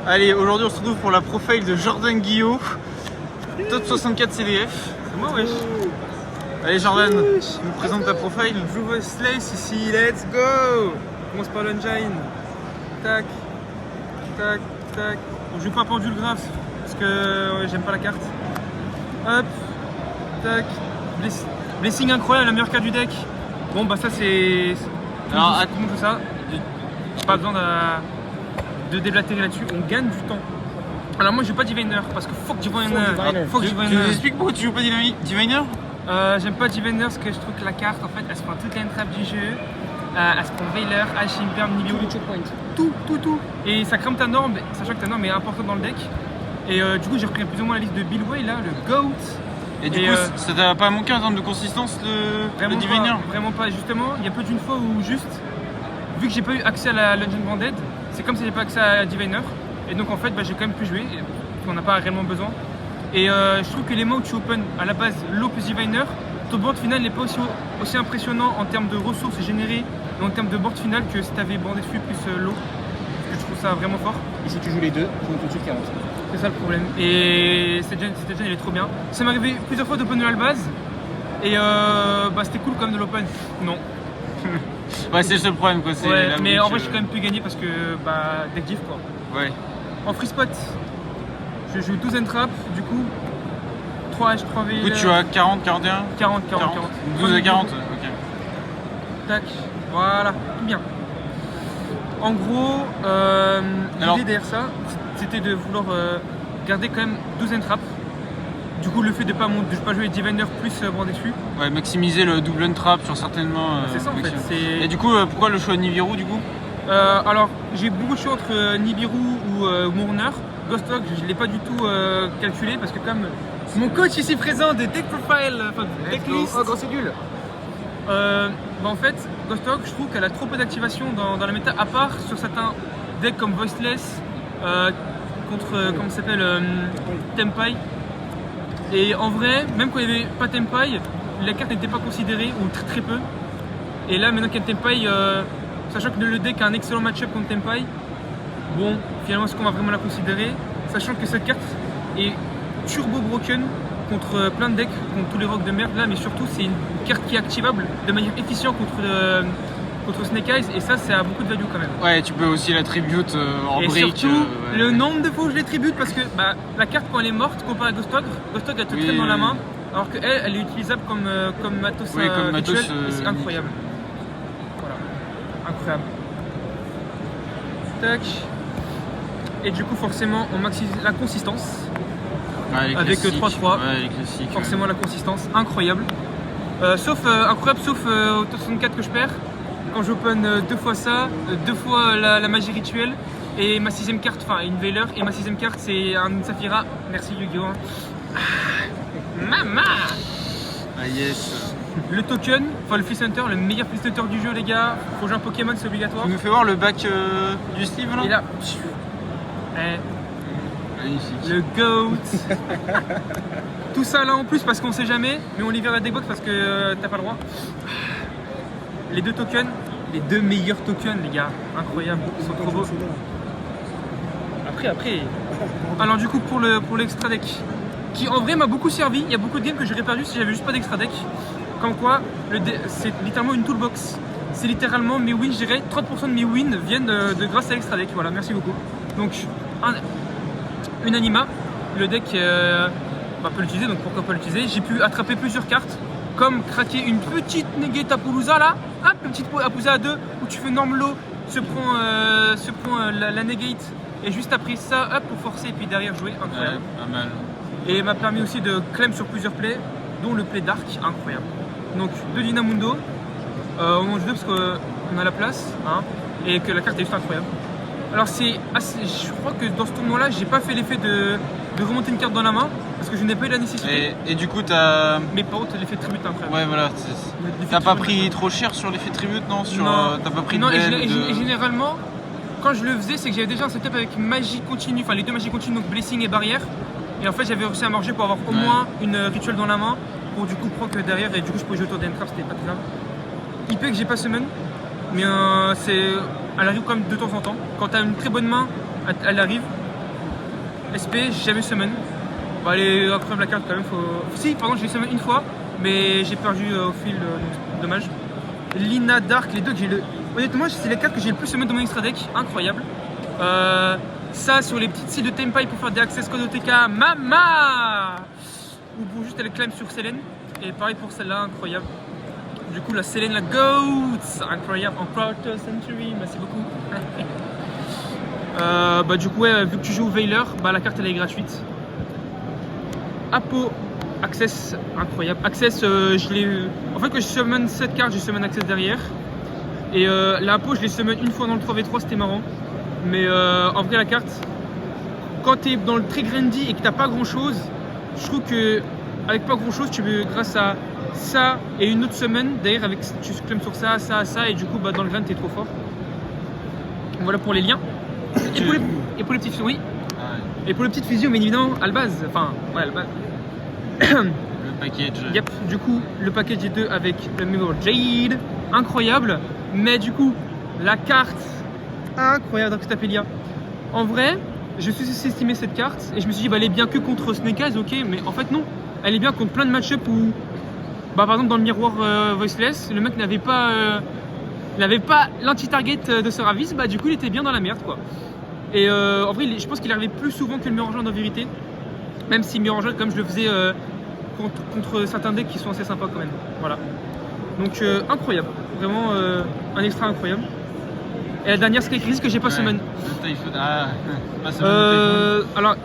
Allez, aujourd'hui on se retrouve pour la profile de Jordan Guillot, top 64 CDF. C'est moi, wesh. Allez Jordan, tu nous présentes ta profile. Je joue Slice ici, let's go. On commence par l'engine. Tac, tac, tac. Bon, je joue pas pendule grave parce que ouais, j'aime pas la carte. Hop, tac. Blessing incroyable, la meilleure carte du deck. Bon, bah ça c'est. Alors, tout ça. Pas besoin de déblatérer là-dessus, on gagne du temps. Alors moi je joue pas Diviner parce que faut que Diviner. Tu nous expliques pourquoi tu joues pas Diviner? J'aime pas Diviner parce que je trouve que la carte en fait elle se prend toutes les entraves du jeu. Elle se prend Veiler, Ash, Imperm, Nibiru, tout. Et ça crame ta norme, sachant que ta norme est importante dans le deck. Et du coup j'ai repris plus ou moins la liste de Billway là, le GOAT. Et du coup ça t'a pas manqué en termes de consistance le Diviner? Vraiment pas, justement il y a peu d'une fois où juste, vu que j'ai pas eu accès à la Legend Branded, c'est comme si j'ai pas accès à Diviner. Et donc en fait j'ai quand même pu jouer, parce qu'on n'a pas réellement besoin. Et je trouve que les mots où tu open à la base low plus Diviner, ton board final n'est pas aussi impressionnant en termes de ressources générées et en termes de board final que si tu avais bandé dessus plus low. Parce que je trouve ça vraiment fort. Et si tu joues les deux, tu montes au-dessus de 40. C'est ça le problème. Et cette gen il est trop bien. Ça m'est arrivé plusieurs fois d'open à la base. Et c'était cool comme de l'open. Non. Ouais, c'est le seul problème quoi. Ouais, mais en vrai j'ai quand même pu gagner parce que deck diff quoi. Ouais. En free spot, je joue 12 entraps, du coup 3 H, 3 V. Du coup tu as 40, 41 40. 12 à 40, ok. Tac, voilà, tout bien. En gros, l'idée derrière ça, c'était de vouloir garder quand même 12 entraps. Du coup, le fait de ne pas jouer Diviner plus bord dessus. Ouais, maximiser le double trap sur certainement. C'est ça en fait. Et du coup, pourquoi le choix de Nibiru du coup? Alors, j'ai beaucoup de choix entre Nibiru ou Mourner. Ghost Hog, je ne l'ai pas du tout calculé parce que comme mon coach ici présent de Deck Profile, Decklist. Oh, grosse nul. En fait, Ghost Hog, je trouve qu'elle a trop peu d'activation dans la méta, à part sur certains decks comme Voiceless, contre, comment ça s'appelle, Tempai. Et en vrai, même quand il n'y avait pas Tempai, la carte n'était pas considérée, ou très peu. Et là, maintenant qu'il y a Tempai, sachant que le deck a un excellent match-up contre Tempai, bon, finalement, est-ce qu'on va vraiment la considérer? Sachant que cette carte est turbo broken contre plein de decks, contre tous les rocks de merde là, mais surtout, c'est une carte qui est activable de manière efficiente contre Snake Eyes, et ça, a beaucoup de value quand même. Ouais, tu peux aussi l'attribute en et break. Surtout, le nombre de fois où je les tribute, parce que la carte, quand elle est morte, comparée à Ghost Hog, elle te traîne dans la main, alors qu'elle est utilisable comme matos, comme matos rituel, et c'est incroyable. Voilà, incroyable. Tac. Et du coup, forcément, on maximise la consistance. Ouais, avec 3-3. Ouais, les classiques. Forcément, la consistance, incroyable. Incroyable, sauf au top 64 que je perds. Quand j'open 2 fois ça, 2 fois la magie rituelle, et ma 6ème carte, enfin une Veiler, et ma 6ème carte c'est un Saphira. Merci Yu-Gi-Oh! Mama! Ah yes! Le token, enfin le Fleece Hunter, le meilleur Fleece Hunter du jeu, les gars. Faut jouer un Pokémon, c'est obligatoire. Tu nous fais voir le bac du Steve là? Et là, magnifique. le GOAT! Tout ça là en plus parce qu'on sait jamais, mais on libère la deckbox parce que t'as pas le droit. Les 2 tokens, les 2 meilleurs tokens, les gars, incroyable, ils sont trop beaux. Après. Alors du coup pour l'extra deck, qui en vrai m'a beaucoup servi. Il y a beaucoup de games que j'aurais perdu si j'avais juste pas d'extra deck. Comme quoi, c'est littéralement une toolbox. C'est littéralement mes wins, je dirais 30% de mes wins viennent de grâce à l'extra deck. Voilà, merci beaucoup. Donc une anima, le deck peut l'utiliser, donc pourquoi pas l'utiliser. J'ai pu attraper plusieurs cartes, comme craquer une petite Negate Apollousa là, hop, une petite Apollousa à 2 où tu fais norme low, se prend la Negate, et juste après ça, hop, pour forcer et puis derrière jouer, incroyable. Ouais, pas mal. Et m'a permis aussi de claim sur plusieurs plays, dont le play Dark, incroyable. Donc 2 Dynamundo, on mange 2 parce qu'on a la place, hein, et que la carte est juste incroyable. Alors je crois que dans ce tournoi là, j'ai pas fait l'effet de remonter une carte dans la main, parce que je n'ai pas eu la nécessité. Et du coup, t'as. Mais par contre, l'effet tribute incroyable. Ouais, voilà. T'as pas pris trop cher sur l'effet tribute, non? T'as pas pris non, de et généralement, quand je le faisais, c'est que j'avais déjà un setup avec magie continue, enfin les 2 magies continues, donc blessing et barrière. Et en fait, j'avais réussi à marger pour avoir au moins une rituelle dans la main, pour du coup prendre que derrière, et du coup, je pouvais jouer autour d'Entrap, c'était pas très grave. IP que j'ai pas summon, mais elle arrive quand même de temps en temps. Quand t'as une très bonne main, elle arrive. SP, j'ai jamais summon. Bah, elle est incroyable la carte quand même. Si, pardon, j'ai summon une fois, mais j'ai perdu au fil, donc dommage. Lina, Dark, les deux que j'ai le. Honnêtement, c'est les cartes que j'ai le plus summon dans mon extra deck, incroyable. Ça sur les petites sites de Tempai pour faire des access code OTK, mama! Ou pour juste aller climb sur Selene. Et pareil pour celle-là, incroyable. Du coup, la Selene, la GOAT, incroyable, en Quarter Century, merci beaucoup. Bah du coup, ouais, vu que tu joues Veiler, bah la carte elle est gratuite. Apo, Access, incroyable. Access, je l'ai eu. En fait, quand je summon cette carte, j'ai summon Access derrière. Et la Apo, je l'ai summon une fois dans le 3v3, c'était marrant. Mais en vrai, la carte, quand tu es dans le très grindy et que t'as pas grand chose, je trouve que avec pas grand chose, tu peux, grâce à ça et une autre summon, d'ailleurs, avec tu clames sur ça, et du coup, bah, dans le grind, t'es trop fort. Voilà pour les liens. Et pour les petites fusions, oui. Et pour les petites fusions, mais évidemment, à la base, enfin, ouais, à la base. Le package. Yep, du coup, le package est 2 avec le Mirror Jade, incroyable. Mais du coup, la carte, incroyable dans Stapelia. En vrai, je sous-estimé cette carte et je me suis dit, bah, elle est bien que contre Snake Eyes, ok, mais en fait, non. Elle est bien contre plein de match-up où, bah, par exemple, dans le miroir Voiceless, le mec n'avait pas l'anti-target de Seravis, bah, du coup, il était bien dans la merde, quoi. Et en vrai, je pense qu'il arrivait plus souvent que le Mirror Jade en vérité. Même si Mirror Jade, comme je le faisais contre certains decks qui sont assez sympas quand même. Voilà. Donc incroyable. Vraiment un extra incroyable. Et la dernière Sky Crisis que j'ai pas summon. Le Typhoon. Ah, pas summon le Typhoon. Alors,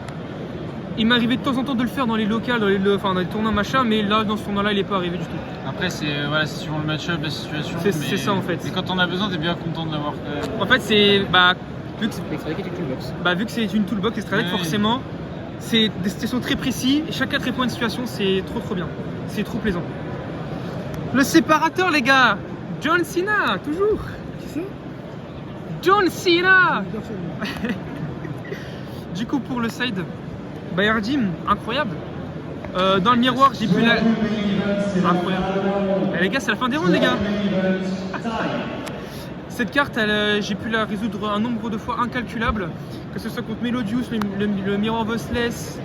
il m'arrivait de temps en temps de le faire dans les locales, dans les tournois machin, mais là, dans ce tournoi-là, il est pas arrivé du tout. Après, c'est voilà, suivant le match-up, la situation. C'est ça en fait. Et quand on a besoin, t'es bien content de l'avoir quand même. En fait, c'est. Bah, vu que c'est une toolbox extra deck, forcément, c'est des situations très précises. Et chaque 4 points de situation, c'est trop bien. C'est trop plaisant. Le séparateur, les gars. John Cena, toujours. Qui c'est? John Cena. Du coup, pour le side, Bayard Jim, incroyable. Dans le miroir, j'ai pu la. Incroyable. Et les gars, c'est la fin des rounds, les gars. Cette carte, j'ai pu la résoudre un nombre de fois incalculable, que ce soit contre Melodious, le Mirror Voiceless,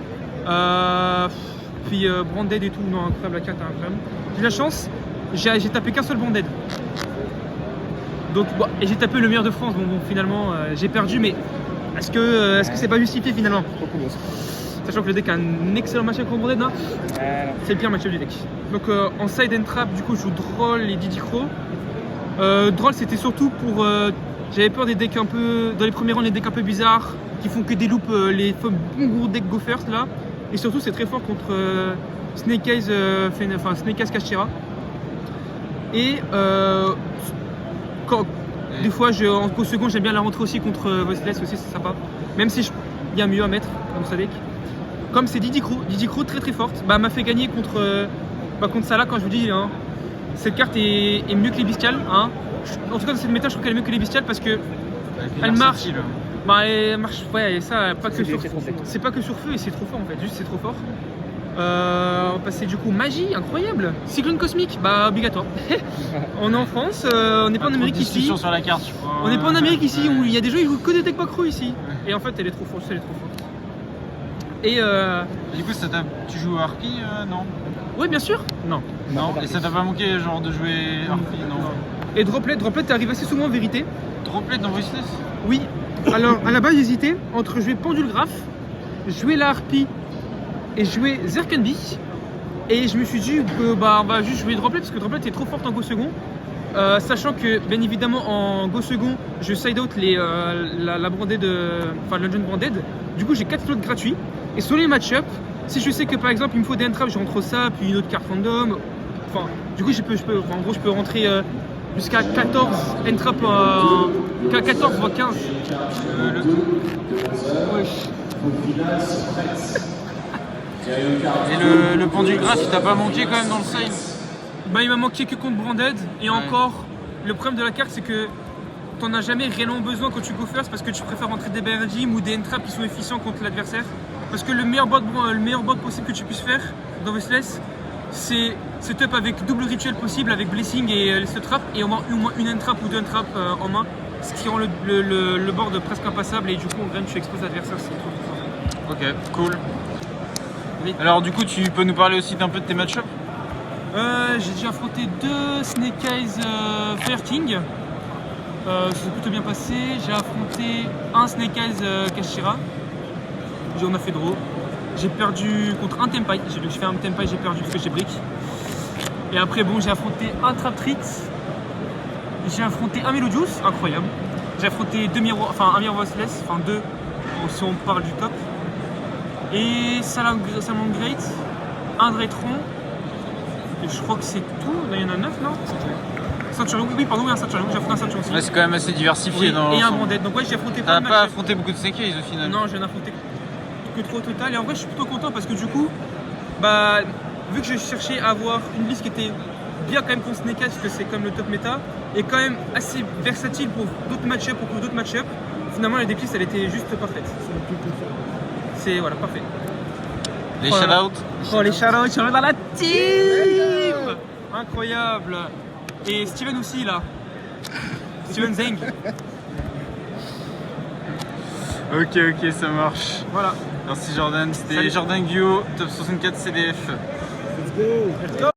puis Branded et tout. Non, incroyable, la carte est incroyable. J'ai eu la chance, j'ai tapé qu'un seul Branded. Donc, bon, et j'ai tapé le meilleur de France. Bon, finalement, j'ai perdu, mais est-ce que c'est pas justifié finalement? Sachant que le deck a un excellent match-up contre Branded, hein. C'est le pire match-up du deck. Donc, en side and trap, du coup, je joue Droll et Didi Crow. Droll, c'était surtout pour. J'avais peur des decks un peu. Dans les premiers rangs, les decks un peu bizarres qui font que des loops, les bons gros decks Go First là. Et surtout, c'est très fort contre Snake Eyes, Snake Eyes Kashira. Et des fois, en Go second, j'aime bien la rentrer aussi contre Voiceless aussi, c'est sympa. Même si il y a mieux à mettre dans sa deck. Comme c'est Didi Crow très très forte, bah, m'a fait gagner contre Salah quand je vous dis. Hein, cette carte est mieux que les bestiales, hein. En tout cas dans cette méta je trouve qu'elle est mieux que les bestiales parce que elle marche. Bah elle marche, ouais, et ça pas que sur. C'est pas que sur feu et c'est trop fort en fait, juste c'est trop fort. On va passer du coup magie, incroyable. Cyclone cosmique, bah obligatoire. On est en France, on n'est pas en Amérique ici. Sur la carte, je crois. On n'est pas en Amérique ici où il y a des gens qui jouent que des decks pas creux ici. Ouais. Et en fait elle est trop forte, elle est trop forte. Et du coup tu joues Harpy, non? Oui bien sûr. Non. Non, et ça t'a pas manqué genre de jouer Harpy, non? Et Droplet t'arrives assez souvent en vérité. Droplet dans Voiceless? Oui. Alors à la base j'hésitais entre jouer Pendule Graph, jouer la Harpy et jouer Zerkenby. Et je me suis dit que bah on va juste jouer Droplet parce que Droplet est trop forte en Go second. Sachant que bien évidemment en Go second je side out la Branded, enfin le Legend Branded. Du coup j'ai 4 slots gratuits. Et sur les match-up, si je sais que par exemple il me faut des entraves, je rentre ça, puis une autre carte random. Enfin, du coup en gros je peux rentrer jusqu'à 14 entraps, 14 voire 15. Et le pendule graph, il t'a pas manqué quand même dans le side? Bah il m'a manqué que contre Branded. Et encore, le problème de la carte c'est que t'en as jamais réellement besoin quand tu go first parce que tu préfères rentrer des BRG ou des entraps qui sont efficients contre l'adversaire. Parce que le meilleur board possible que tu puisses faire dans Voiceless, c'est setup avec double rituel possible, avec Blessing et les trap, et au moins une entrap ou deux entraps en main, ce qui rend le board presque impassable et du coup en graine tu exposes l'adversaire, c'est trop fort. Ok, cool. Oui. Alors du coup, tu peux nous parler aussi d'un peu de tes match-ups? J'ai déjà affronté 2 Snake Eyes Fire King. Ça s'est plutôt bien passé. J'ai affronté un Snake Eyes Kashira. On a fait draw. J'ai perdu contre un Tempai. J'ai fait un Tempai, j'ai perdu parce que j'ai brick. Et après, bon, j'ai affronté un Trap Tricks. J'ai affronté un Melodius, incroyable. J'ai affronté un Mirror Voiceless, enfin 2, si on parle du top. Et Salmon Great, un Dratron. Et je crois que c'est tout. Là, il y en a 9, non? Centurion, oui, pardon, oui, un Centurion. J'ai affronté un Centurion aussi. Ouais, c'est quand même assez diversifié Oui, dans et un l'ensemble. Bandette. Donc, ouais, j'ai affronté T'as de pas match-ups. affronté beaucoup de Snake Eyes au final? Non, je n'ai affronté que 3 au total. Et en vrai, je suis plutôt content parce que du coup, bah, vu que je cherchais à avoir une liste qui était bien quand même contre Snake Eyes, parce que c'est comme le top méta, et quand même assez versatile pour d'autres match-ups, finalement, la decklist, elle était juste parfaite. C'est, voilà, parfait. Les Oh là là. shout-outs? Oh, les shout-outs, je suis dans la team! Incroyable! Et Steven aussi, là. Steven Zeng. Ok, ok, ça marche. Voilà. Merci Jordan, c'était Salut. Jordan Guillot, top 64 CDF. Let's go.